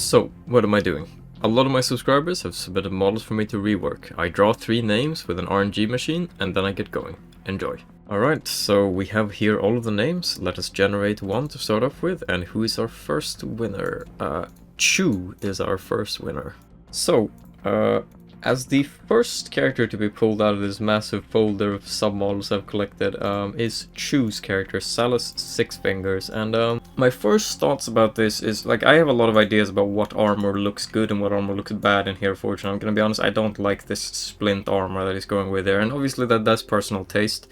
So, what am I doing? A lot of my subscribers have submitted models for me to rework. I draw 3 names with an RNG machine, and then I get going. Enjoy. Alright, so we have here all of the names. Let us generate one to start off with, and who is our first winner? Chu is our first winner. So, as the first character to be pulled out of this massive folder of submodels I've collected is Chu's character, Salus Six Fingers, and my first thoughts about this is, like, I have a lot of ideas about what armor looks good and what armor looks bad in Heroforge, and I'm gonna be honest, I don't like this splint armor that he's going with there, and obviously that's personal taste.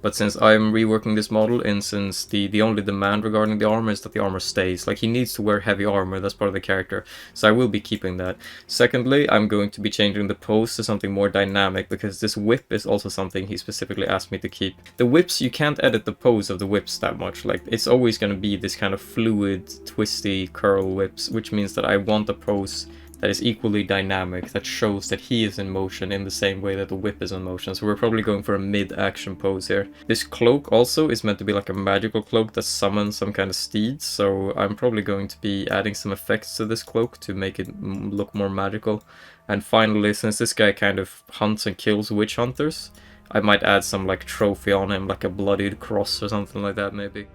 But since I'm reworking this model, and since the only demand regarding the armor is that the armor stays, like, he needs to wear heavy armor, that's part of the character, so I will be keeping that. Secondly, I'm going to be changing the pose to something more dynamic, because this whip is also something he specifically asked me to keep. The whips, you can't edit the pose of the whips that much, like, it's always going to be this kind of fluid, twisty curl whips, which means that I want a pose that is equally dynamic, that shows that he is in motion in the same way that the whip is in motion. So we're probably going for a mid-action pose here. This cloak also is meant to be like a magical cloak that summons some kind of steeds, so I'm probably going to be adding some effects to this cloak to make it look more magical. And finally, since this guy kind of hunts and kills witch hunters, I might add some like trophy on him, like a bloodied cross or something like that maybe.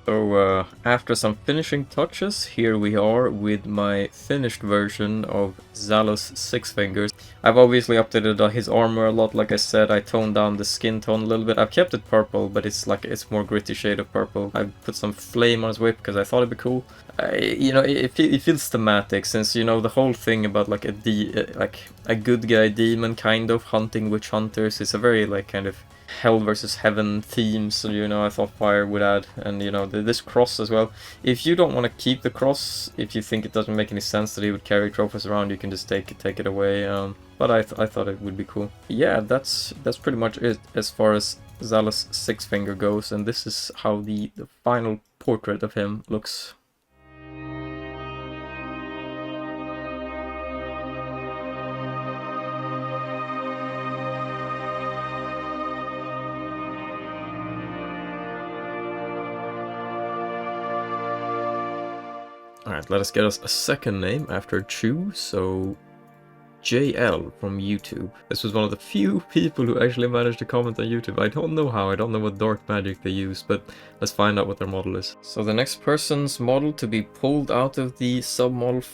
So after some finishing touches, here we are with my finished version of Zalus Six Fingers. I've obviously updated his armor a lot, like I said. I toned down the skin tone a little bit. I've kept it purple, but it's more gritty shade of purple. I put some flame on his whip because I thought it'd be cool. It feels thematic, since the whole thing about like a good guy demon kind of hunting witch hunters. It's a very like kind of hell versus heaven theme, so I thought fire would add, and this cross as well. If you don't want to keep the cross, if you think it doesn't make any sense that he would carry trophies around, you can just take it away. But I thought it would be cool. Yeah, that's pretty much it as far as Zalus Six Finger goes, and this is how the final portrait of him looks. Alright, let us get us a second name after Chu, so JL from YouTube. This was one of the few people who actually managed to comment on YouTube. I don't know how, I don't know what dark magic they use, but let's find out what their model is. So the next person's model to be pulled out of the submodel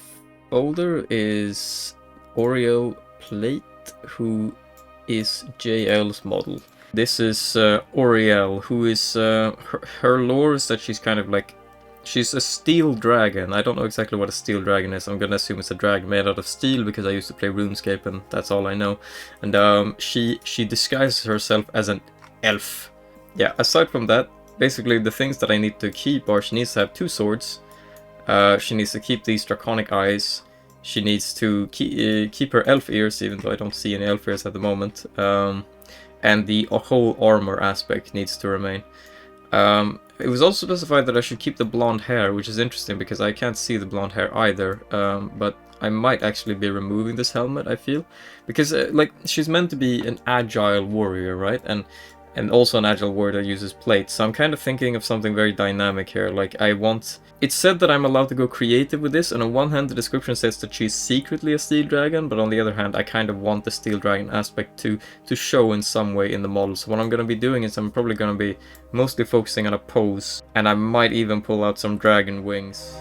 folder is Oriel Plate, who is JL's model. This is Oriel, who is, her lore is that she's kind of like, she's a steel dragon. I don't know exactly what a steel dragon is. I'm gonna assume it's a dragon made out of steel because I used to play RuneScape and that's all I know. And she disguises herself as an elf. Yeah, aside from that, basically the things that I need to keep are she needs to have 2 swords. She needs to keep these draconic eyes. She needs to keep her elf ears, even though I don't see any elf ears at the moment. And the whole armor aspect needs to remain. It was also specified that I should keep the blonde hair, which is interesting because I can't see the blonde hair either, but I might actually be removing this helmet, I feel. Because, like, she's meant to be an agile warrior, right? And also an agile warrior that uses plates, so I'm kind of thinking of something very dynamic here. Like, it's said that I'm allowed to go creative with this, and on one hand the description says that she's secretly a steel dragon, but on the other hand I kind of want the steel dragon aspect to show in some way in the model. So what I'm going to be doing is I'm probably going to be mostly focusing on a pose, and I might even pull out some dragon wings.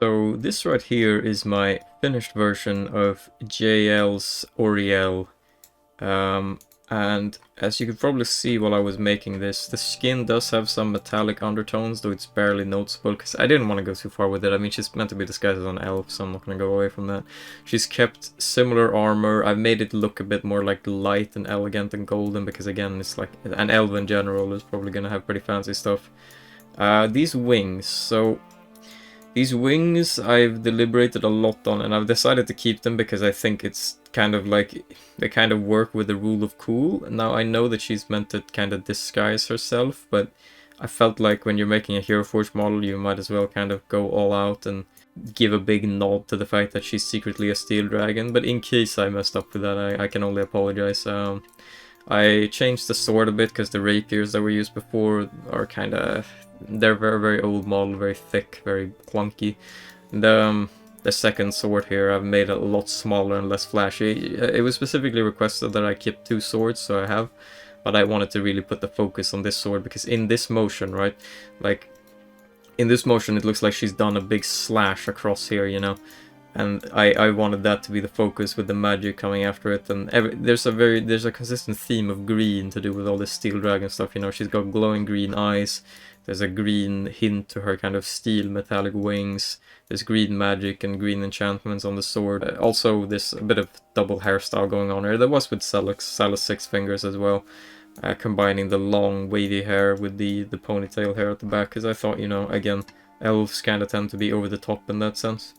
So this right here is my finished version of JL's Oriel. And as you could probably see while I was making this, the skin does have some metallic undertones, though it's barely noticeable, because I didn't want to go too far with it. I mean, she's meant to be disguised as an elf, so I'm not going to go away from that. She's kept similar armor. I've made it look a bit more like light and elegant and golden, because again, it's like an elf in general is probably going to have pretty fancy stuff. These wings, so... These wings I've deliberated a lot on, and I've decided to keep them because I think it's kind of like, they kind of work with the rule of cool. Now I know that she's meant to kind of disguise herself, but I felt like when you're making a Heroforge model, you might as well kind of go all out and give a big nod to the fact that she's secretly a steel dragon. But in case I messed up with that, I can only apologize. I changed the sword a bit because the rapiers that were used before are kind of... They're very, very old model, very thick, very clunky. The second sword here I've made a lot smaller and less flashy. It was specifically requested that I keep 2 swords, so I have. But I wanted to really put the focus on this sword, because in this motion, right? Like, in this motion it looks like she's done a big slash across here, you know? And I wanted that to be the focus with the magic coming after it, and there's a consistent theme of green to do with all this steel dragon stuff, you know. She's got glowing green eyes, there's a green hint to her kind of steel metallic wings, there's green magic and green enchantments on the sword. Also there's a bit of double hairstyle going on here. There was with Salus 6 fingers as well, combining the long wavy hair with the ponytail hair at the back, because I thought, you know, again, elves kind of tend to be over the top in that sense.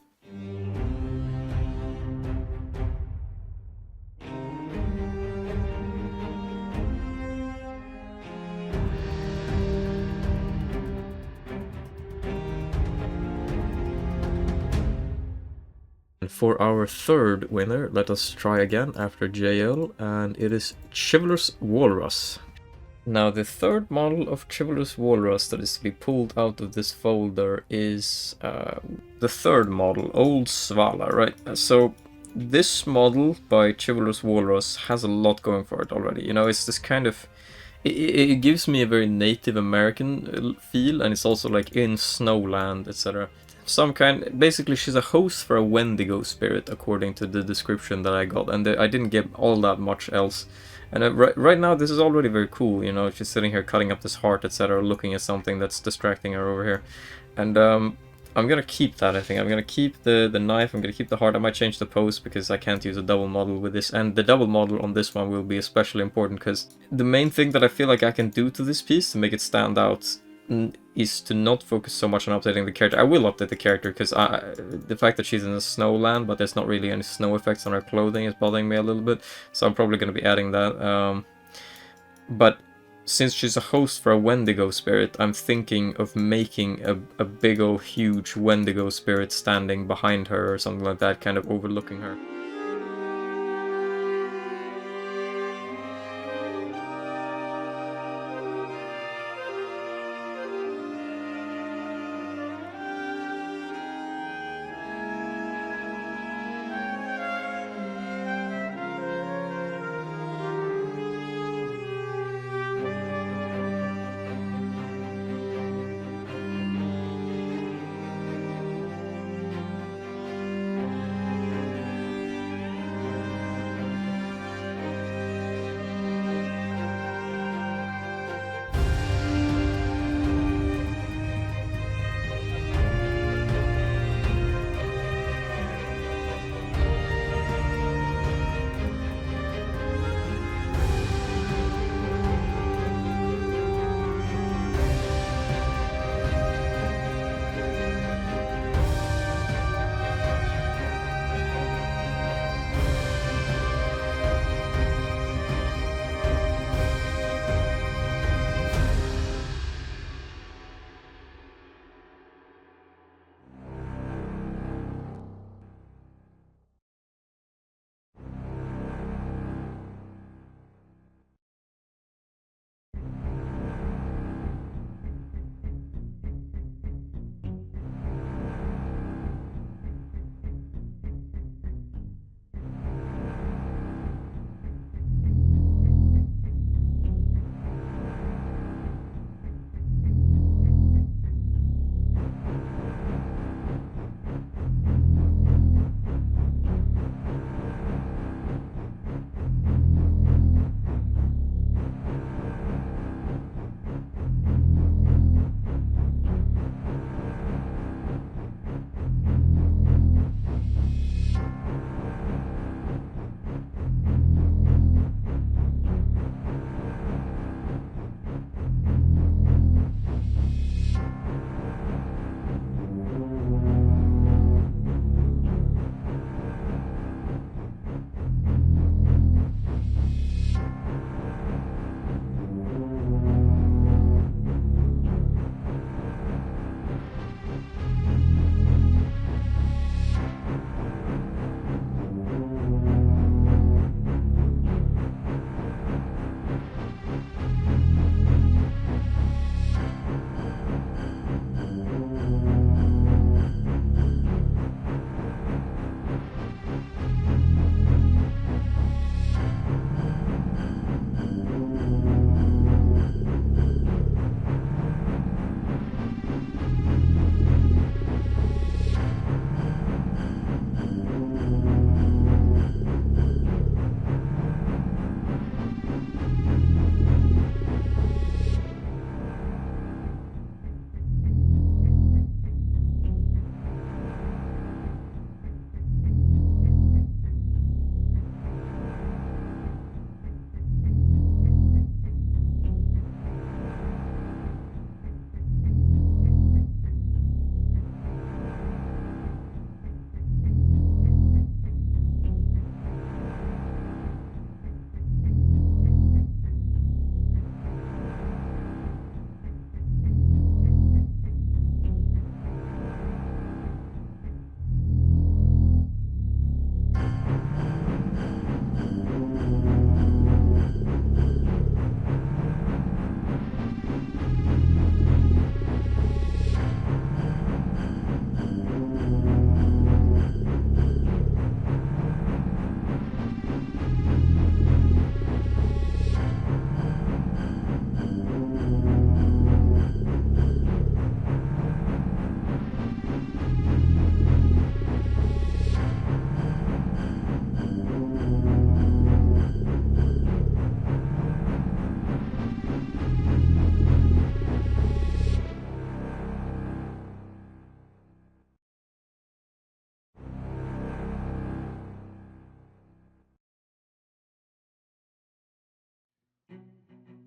And for our third winner, let us try again after JL, and it is Chivalrous Walrus. Now the third model of Chivalrous Walrus that is to be pulled out of this folder is the third model, Old Svala, right? So this model by Chivalrous Walrus has a lot going for it already. You know, it's this kind of... It gives me a very Native American feel, and it's also like in Snowland, etc. Some kind... Basically, she's a host for a Wendigo spirit, according to the description that I got, and I didn't get all that much else. And right now, this is already very cool, you know, she's sitting here cutting up this heart, etc., looking at something that's distracting her over here. And I'm gonna keep that, I think. I'm gonna keep the knife, I'm gonna keep the heart. I might change the pose because I can't use a double model with this. And the double model on this one will be especially important because the main thing that I feel like I can do to this piece to make it stand out is to not focus so much on updating the character. I will update the character because the fact that she's in a snowland but there's not really any snow effects on her clothing is bothering me a little bit, so I'm probably going to be adding that. But since she's a host for a Wendigo spirit, I'm thinking of making a big ol' huge Wendigo spirit standing behind her or something like that, kind of overlooking her.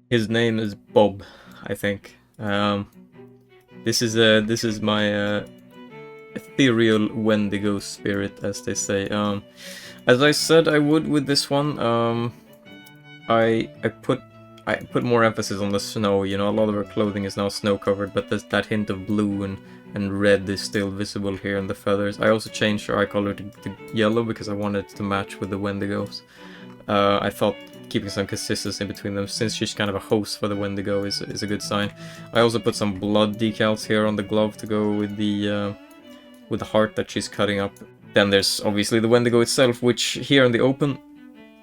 His name is Bob, I think. This is my ethereal Wendigo spirit, as they say. As I said I would with this one, I put more emphasis on the snow. You know, a lot of her clothing is now snow covered, but there's that hint of blue and red is still visible here in the feathers. I also changed her eye color to yellow because I wanted it to match with the Wendigos. I thought keeping some consistency between them, since she's kind of a host for the Wendigo, is a good sign. I also put some blood decals here on the glove to go with the heart that she's cutting up. Then there's obviously the Wendigo itself, which here in the open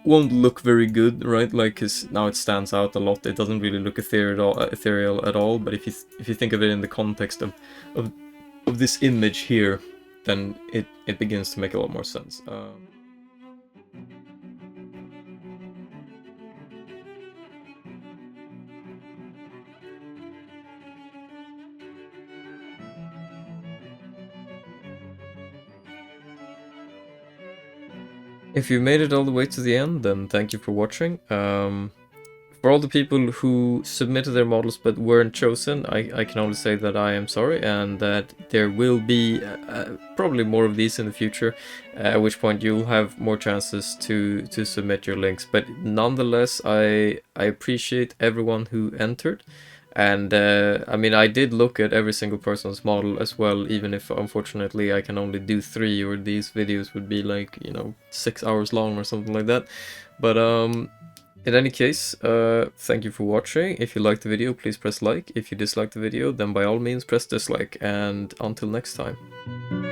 won't look very good, right? Like, cause now it stands out a lot. It doesn't really look ethereal at all. But if you think of it in the context of this image here, then it begins to make a lot more sense. If you made it all the way to the end, then thank you for watching. For all the people who submitted their models but weren't chosen, I can only say that I am sorry, and that there will be probably more of these in the future, at which point you'll have more chances to submit your links. But nonetheless, I appreciate everyone who entered. And I mean, I did look at every single person's model as well, even if unfortunately I can only do 3, or these videos would be like, you know, 6 hours long or something like that. But in any case, thank you for watching. If you liked the video, please press like. If you disliked the video, then by all means press dislike. And until next time.